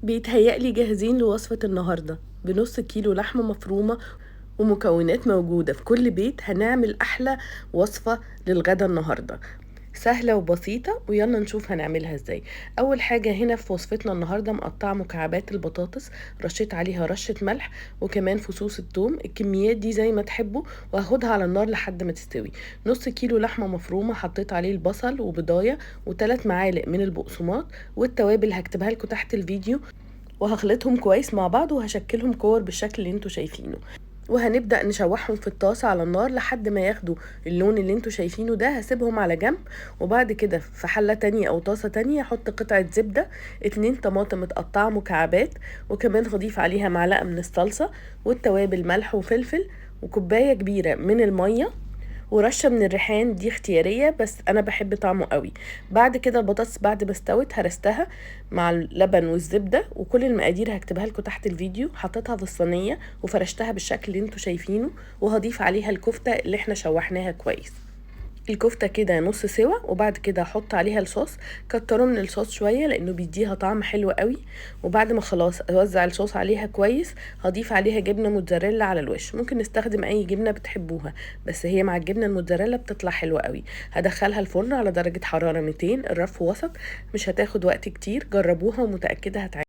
بيتهيألي جاهزين لوصفة النهاردة بنص كيلو لحمة مفرومة ومكونات موجودة في كل بيت. هنعمل أحلى وصفة للغدا النهاردة، سهلة وبسيطة، ويلا نشوف هنعملها ازاي. أول حاجة هنا في وصفتنا النهاردة مقطعة مكعبات البطاطس، رشيت عليها رشة ملح وكمان فصوص الثوم، الكميات دي زي ما تحبوا، وهاخدها على النار لحد ما تستوي. نص كيلو لحمة مفرومة حطيت عليه البصل وبضاية و3 معالق من البقسماط، والتوابل هكتبها لكم تحت الفيديو، وهخلطهم كويس مع بعض وهشكلهم كور بالشكل اللي انتوا شايفينه. وهنبدأ نشوحهم في الطاسة على النار لحد ما ياخدوا اللون اللي انتوا شايفينه ده. هسيبهم على جنب، وبعد كده في حلة تانية او طاسة تانية احط قطعة زبدة، 2 طماطم متقطعة مكعبات، وكمان هضيف عليها معلقة من الصلصة والتوابل ملح وفلفل، وكوباية كبيرة من المية، ورشه من الريحان دي اختياريه بس انا بحب طعمه قوي. بعد كده البطاطس بعد ما استوت هرستها مع اللبن والزبده، وكل المقادير هكتبها لكم تحت الفيديو. حطيتها في الصينيه وفرشتها بالشكل اللي انتوا شايفينه، وهضيف عليها الكفته اللي احنا شوحناها كويس. الكفته كده نص سوا، وبعد كده احط عليها الصوص. كتروا من الصوص شويه لانه بيديها طعم حلو قوي. وبعد ما خلاص اوزع الصوص عليها كويس، هضيف عليها جبنه موتزاريلا على الوش. ممكن نستخدم اي جبنه بتحبوها، بس هي مع الجبنه الموتزاريلا بتطلع حلوه قوي. هدخلها الفرن على درجه حراره 200، الرف وسط، مش هتاخد وقت كتير. جربوها ومتاكده هتعجبكم.